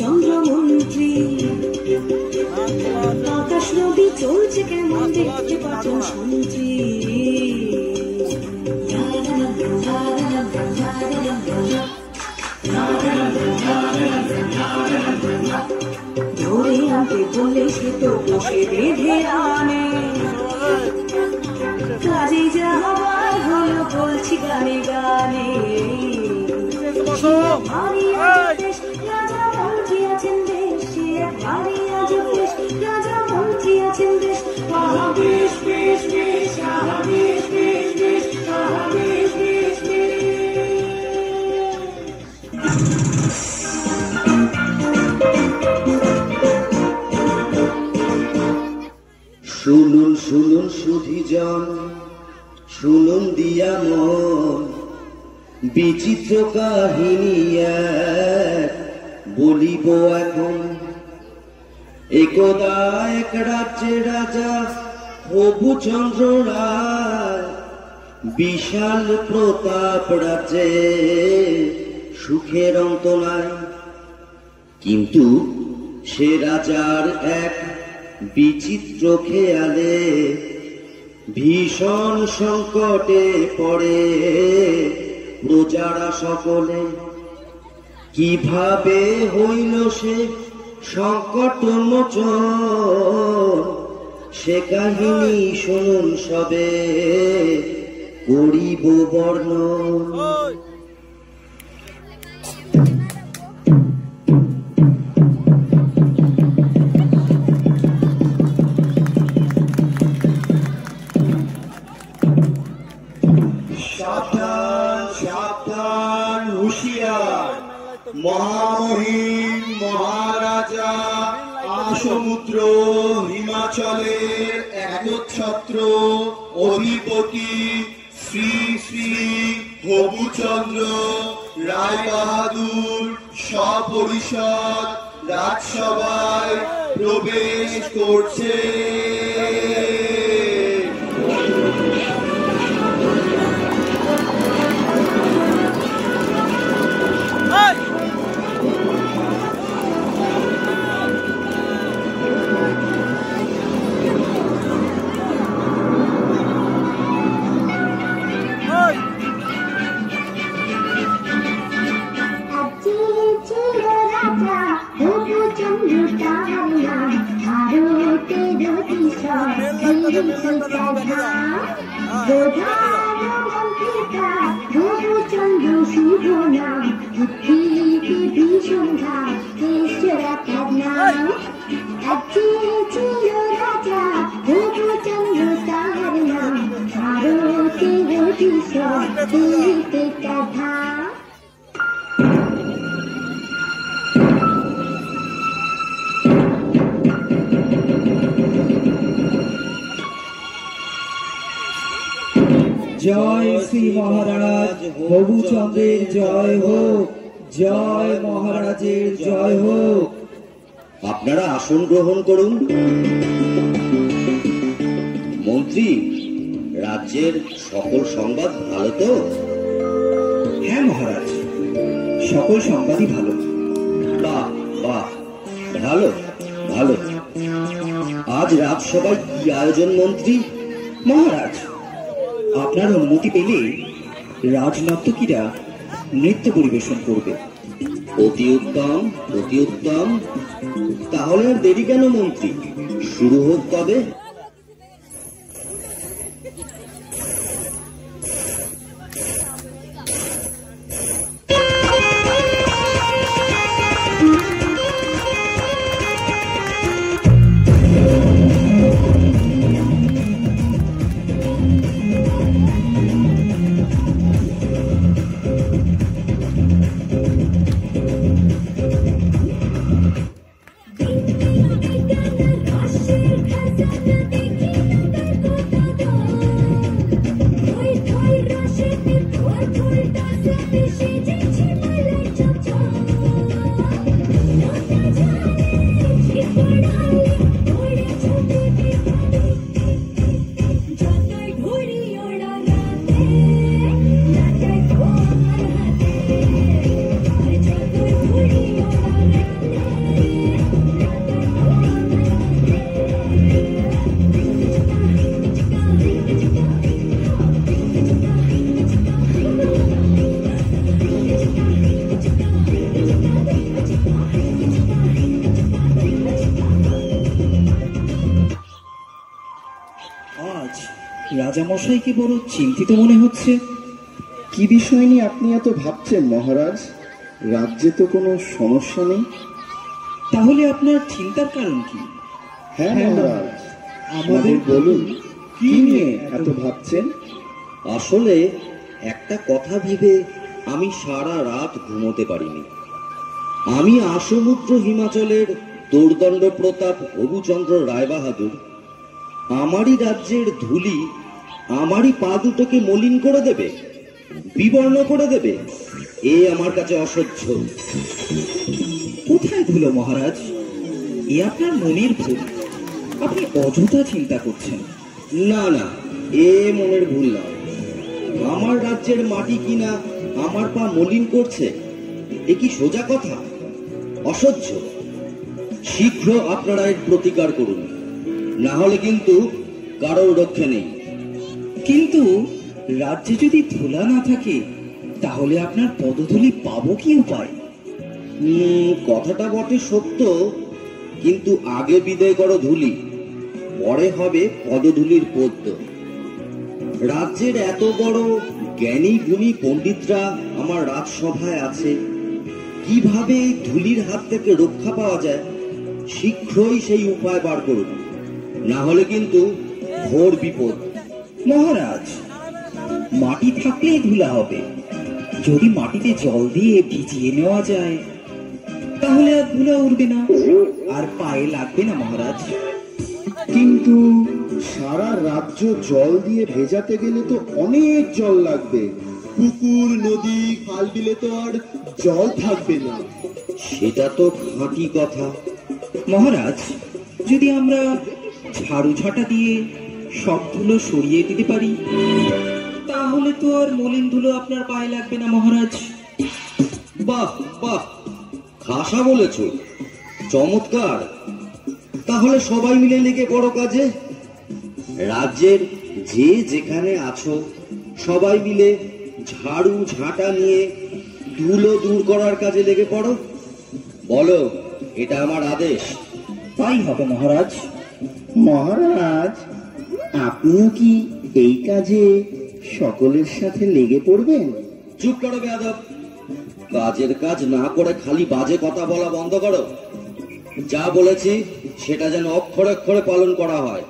চন্দ্রমন্ত্রী আকাশ নদী চলছে কেমন দেখতে পাচ্ছেন শুনছি ধরে আনতে বললে সে তো বসে বেঁধে আনে কাজে যা হবার হলো বলছি গানে গানে রাজা মন্ত্রী আছেন দেশ রাজা মন্ত্রী আছেন দেশ বেশ বেশ বেশ বেশ বেশ বেশ বেশ বেশ শুনুন শুনুন সুধীজন শুনুন দিয়া মন বিচিত্র কাহিনী বলিব এখন একদা এক রাজ্যে রাজা হবুচন্দ্র রায় বিশাল প্রতাপ রাজ্যে সুখের অন্ত নাই কিন্তু সে রাজার এক বিচিত্র খেয়ালে ভীষণ সংকটে পড়ে প্রজারা সকলে কিভাবে হইল সে সংকট মোচন সে কাহিনী শুনুন সবে করিব বর্ণন মহামহিম মহারাজা আসমুদ্র হিমাচলের একচ্ছত্র অধিপতি শ্রী শ্রী হবুচন্দ্র রায় বাহাদুর সপরিষদ রাজসভায় প্রবেশ করছে জয় শ্রী মহারাজ হবুচন্দ্রের জয় হোক জয় মহারাজের জয় হোক আপনারা আসন গ্রহণ করুন মন্ত্রী রাজ্যের সকল সংবাদ ভালো তো হ্যাঁ মহারাজ সকল সংবাদই ভালো বাহ বাহ ভালো ভালো আজ রাজসভায় কি আয়োজন মন্ত্রী মহারাজ আপনার অনুমতি পেলে রাজনর্তকীরা নৃত্য পরিবেশন করবে অতি উত্তম অতি উত্তম তাহলে আর দেরি কেন মন্ত্রী শুরু হোক তবে Thank you. রাজামশাইকে বড় চিন্তিত মনে হচ্ছে। কি বিষয় নিয়ে আপনি এত ভাবছেন মহারাজ? রাজ্যে তো কোনো সমস্যা নেই। তাহলে আপনার চিন্তার কারণ কি? হ্যাঁ মহারাজ, আমাদের বলুন, কি নিয়ে এত ভাবছেন? আসলে একটা কথা ভেবে আমি সারা রাত ঘুমোতে পারিনি। আমি আসমুদ্র হিমাচলের দোর্দণ্ড প্রতাপ হবুচন্দ্র রায়বাহাদুর আমারই রাজ্যের ধুলি আমারই পা দুটোকে মলিন করে দেবে, বিবর্ণ করে দেবে, এ আমার কাছে অসহ্য। কোথায় ধুলো মহারাজ? এ আপনার মনের ভুল। আপনি অযথা চিন্তা করছেন। না না, এ মনের ভুল না। আমার রাজ্যের মাটি কিনা আমার পা মলিন করছে, এ কি সোজা কথা? অসহ্য। শীঘ্র আপনারা এর প্রতিকার করুন, না হলে কিন্তু কারোর রক্ষে নেই। কিন্তু রাজ্যে যদি ধুলা না থাকে তাহলে আপনার পদধূলি পাবো কি উপায়? কথাটা বটে সত্য, কিন্তু আগে বিদায় করো ধুলি, পরে হবে পদধূলির পদ্ম। রাজ্যের এত বড় জ্ঞানী গুণী পণ্ডিতরা আমার রাজসভায় আছে, কিভাবে এই ধুলির হাত থেকে রক্ষা পাওয়া যায় শীঘ্রই সেই উপায় বার করুন, না হলে কিন্তু ঘোর বিপদ। মহারাজ, মাটি থাকলেই ধুলা হবে। যদি মাটিতে জল দিয়ে ভিজিয়ে নেওয়া যায় তাহলে আর ধুলা উড়বে না, আর পায়ে লাগবে না মহারাজ। কিন্তু সারা রাজ্য জল দিয়ে ভেজাতে গেলে তো অনেক জল লাগবে। পুকুর, নদী, খাল বিলে তো আর জল থাকবে না। সেটা তো খাঁটি কথা। মহারাজ, যদি আমরা ঝাড়ু ঝাঁটা দিয়ে সব ধুলো সরিয়ে দিতে পারি তাহলে তো আর মলিন ধুলো আপনার পায়ে লাগবে না মহারাজ। বাহ বাহ, খাসা বলেছ, চমৎকার। তাহলে সবাই মিলে লেগে বড় কাজে। রাজ্যের যে যেখানে আছো সবাই মিলে ঝাড়ু ঝাঁটা নিয়ে ধুলো দূর করার কাজে লেগে পড়ো। বলো, এটা আমার আদেশ। তাই হবে মহারাজ। মহারাজ, আপনিও কি এই কাজে সকলের সাথে লেগে পড়বেন? চুপ করো বেয়াদব। কাজের কাজ না করে খালি বাজে কথা বলা বন্ধ করো। যা বলেছি সেটা যেন অক্ষরে অক্ষরে পালন করা হয়।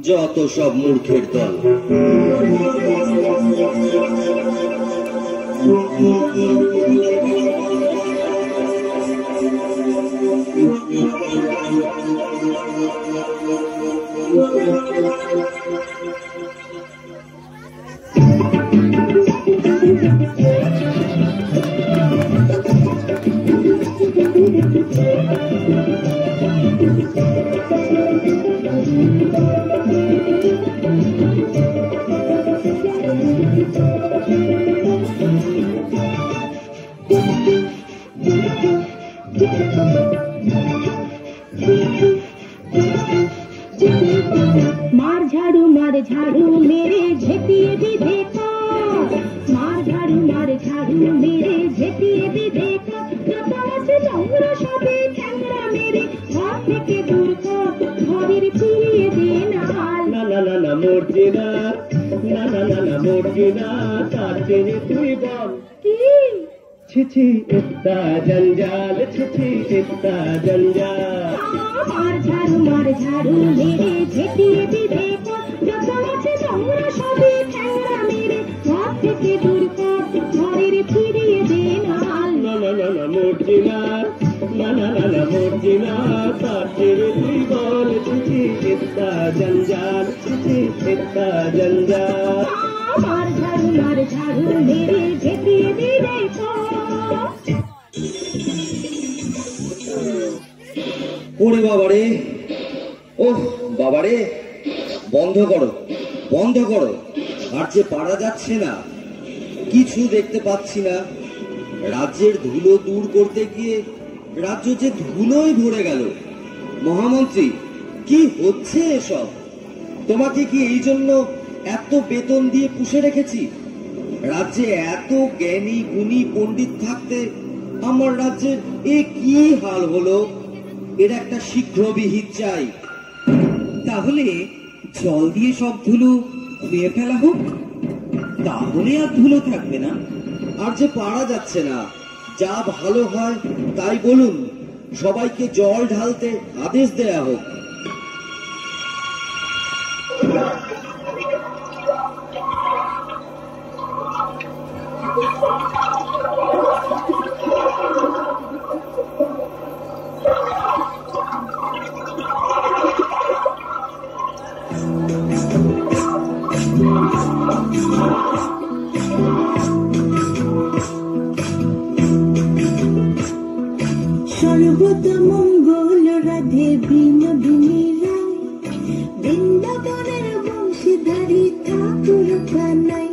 যত সব মূর্খের দল। मार झाड़ू मेरे झेपिए भी देखा, मार झाड़ू मेरे झेपिए भी देखा। নোংরা সবে ঠ্যাংরা মেরে ঘর থেকে দূর কর, ঘরের ফিরিয়ে দে না। না না না না মরছি না, না না না না মরছি না, তার জেনে তুই বল কি? ছিছি ইত্তা জঞ্জাল, ছিছি ইত্তা জঞ্জাল। মার ঝাড়ু মেরে ঝেপিয়ে भी देखा, যত আছে নোংরা সবে ঠ্যাংরা মেরে ঘর থেকে দূর কর, ঘরের ফিরিয়ে দে না। না না না না মরছি না, না না না না মরছি না, তার জেনে তুই বল ছিছি ইত্তা জঞ্জাল, ছিছি ইত্তা জঞ্জাল। मार झाड़ू मेरे झेपिए भी देखा। ওরে বাবারে, ওহ বাবারে, বন্ধ করো বন্ধ করো। আর যে পারা যাচ্ছে না, কিছু দেখতে পাচ্ছি না। রাজ্যের ধুলো দূর করতে গিয়ে রাজ্য যে ধুলোয় ভরে গেল। মহামন্ত্রী, কি হচ্ছে এসব? তোমাকে কি এই জন্য এত বেতন দিয়ে পুষে রেখেছি? রাজ্যে এত জ্ঞানী গুণী পণ্ডিত থাকতে আমার রাজ্যের এ কি হাল হলো? এর একটা শীঘ্র বিহিত চাই। তাহলে জল দিয়ে সব ধুলো ধুয়ে ফেলা হোক, তাহলে আর ধুলো থাকবে না। আর যে পারা যাচ্ছে না, যা ভালো হয় তাই বলুন, সবাইকে জল ঢালতে আদেশ দেয়া হোক। সর্বতমঙ্গল রাধে বিনোদিনী রায়, বৃন্দাবনের বংশীধারী ঠাকুর কানাই,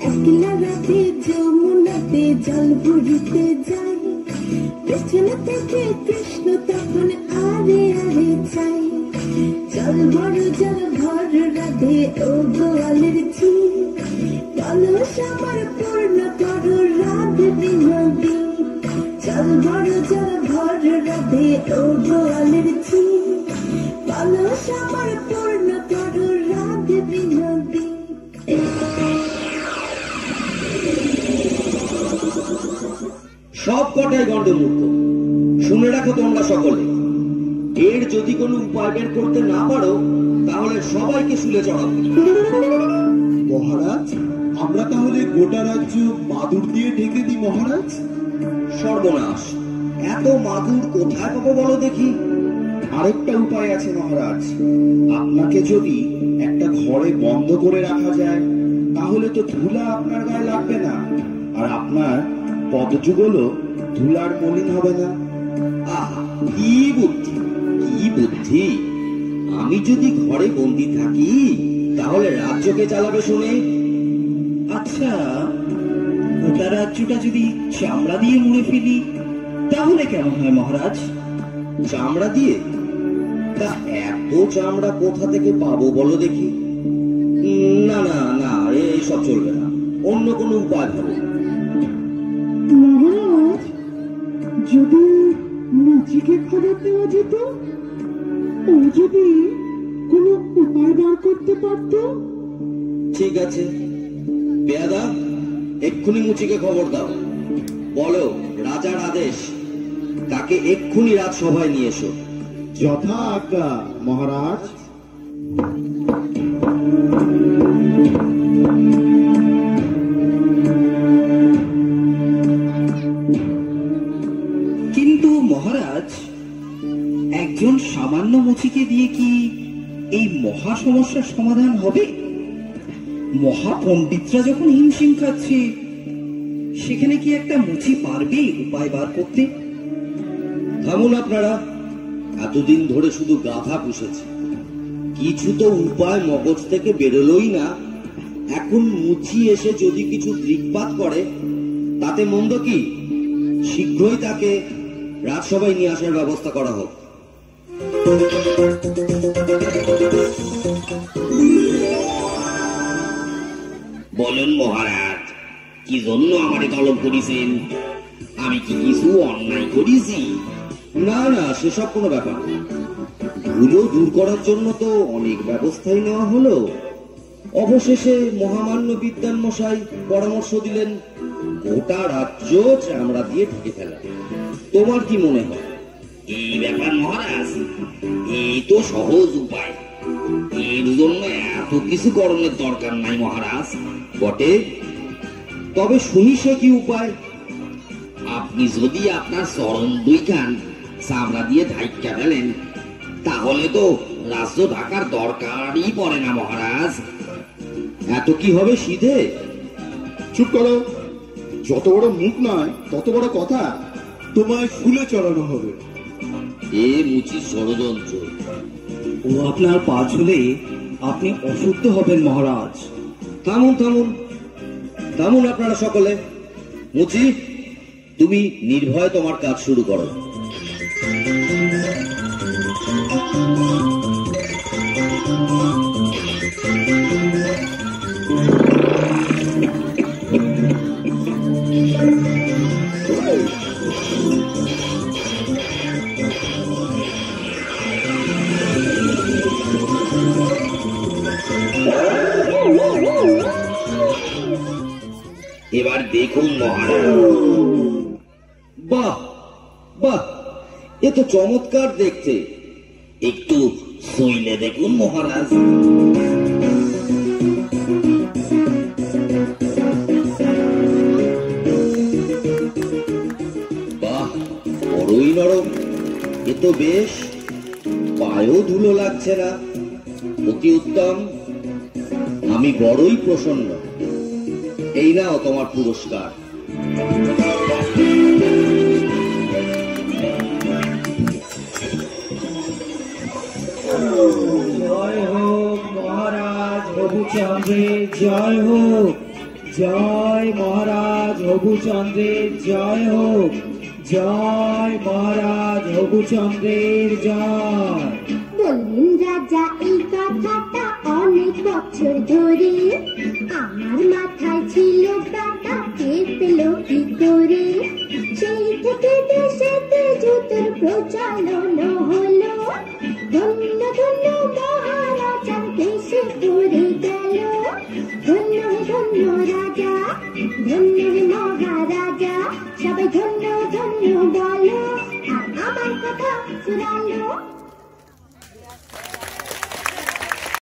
একলা রাধে যমুনাতে জল ভরিতে যায়, পেছন থেকে কৃষ্ণ তখন আরে আরে চাই, জল ভর রাধে ও গোয়ালের ঝি, কলস আমার পূর্ণ করো রাধে বিনোদী, জল ভর রাধে ও গোয়ালের ঝি, কলস আমার পূর্ণ করো রাধে বিনোদী। সব কটাই গণ্ডমূর্খ, শুনে রাখো তোমরা সকলে, এর যদি কোনো উপায় বের করতে না পারো তাহলে সবাইকে শুলে চড়াবো। মহারাজ, আমরা তাহলে গোটা রাজ্য মাদুর দিয়ে ঢেকে দিই মহারাজ। সর্বনাশ, এত মাদুর কোথায় পাবো বলো দেখি? আরেকটা উপায় আছে মহারাজ, আপনাকে যদি একটা ঘরে বন্ধ করে রাখা যায় তাহলে তো ধুলা আপনার গায়ে লাগবে না, আর আপনার পদযুগলও ধুলার মলিন হবে না। আহা, কি বুদ্ধি, কি বুদ্ধি! আমি যদি ঘরে বন্দি থাকি তাহলে রাজ্যকে চালাবে শুনে? আচ্ছা, গোটা রাজ্যটা যদি চামড়া দিয়ে মুড়ে ফেলি তাহলে কেমন হয় মহারাজ? চামড়া দিয়ে? তা এত চামড়া কোথা থেকে পাবো বলো দেখি? না না না, এইসব চলবে না, অন্য কোনো উপায় ভাবো। মহারাজ, যদি মুচিকে খবর দেওয়া যেত, ও যদি কোনো উপায় বার করতে পারত। ঠিক আছে, পেয়াদা, এক্ষুনি মুচিকে খবর দাও, বলো রাজার আদেশ, তাকে এক্ষুনি রাজসভায় নিয়ে এসো। যথা আজ্ঞা মহারাজ। কিন্তু মহারাজ, একজন সামান্য মুচিকে দিয়ে কি এই মহা সমস্যার সমাধান হবে? মহাপণ্ডিতরা যখন হিমশিম খাচ্ছে, সেখানে কি একটা মুচি পারবে উপায় বার করতে? থামুন আপনারা, এতদিন ধরে শুধু গাধা পুষেছে, কিছু তো উপায় মগজ থেকে বেরোলোই না। এখন মুচি এসে যদি কিছু দৃকপাত করে তাতে মন্দ কি? শীঘ্রই তাকে রাজসভায় নিয়ে আসার ব্যবস্থা করা হোক। বলুন মহারাজ, কি জন্য আমারে তলব করেছেন? আমি কি কিছু অন্যায় করেছি? না না, সেসব কোনো ব্যাপার না। ধুলো দূর করার জন্য তো অনেক ব্যবস্থাই নেওয়া হলো, অবশেষে মহামান্য বিদ্বান মশাই পরামর্শ দিলেন গোটা রাজ্য চামড়া দিয়ে ঢেকে ফেলা। তোমার কি মনে হয়? এই ব্যাপার মহারাজ, এই তো সহজ উপায়, এর জন্য এত কিছু করণের দরকার নাই মহারাজ। বটে, তবে শুনি সে কি উপায়? আপনি যদি আপনার চরণ দুইখান চামড়া দিয়ে ঢাইকা ফেলেন তাহলে তো রাজ্য ঢাকার দরকারই পড়ে না মহারাজ। এত কি হবে সিধে? চুপ করো, যত বড় মুখ নয় তত বড় কথা। তোমায় ফুলে চড়ানো হবে। এ মুচির ষড়যন্ত্র। ও আপনার পা ঝুলে আপনি অশুদ্ধ হবেন মহারাজ। থামুন থামুন থামুন আপনারা সকলে। মুচি, তুমি নির্ভয়ে তোমার কাজ শুরু করো। দেখুন মহারাজ। বাহ বাহ, এ তো চমৎকার দেখতে। একটু শুইলে দেখুন মহারাজ। বাহ, বড়ই নরম। এ তো বেশ, পায়েও ধুলো লাগছে না। অতি উত্তম, আমি বড়ই প্রসন্ন। এই নাও তোমার পুরস্কার। জয় হোক মহারাজ রঘুচন্দ্রের জয় হোক, জয় মহারাজ রঘুচন্দ্রের জয় হোক, জয় মহারাজ রঘুচন্দ্রের জয়। বললেন রাজা এই কথাটা অনেক বছর ধরে, আমার মাথায় ছিল টাকা কে পেল কি করে। সেই থেকে দেশেতে জুতোর প্রচলন হলো, ধন্য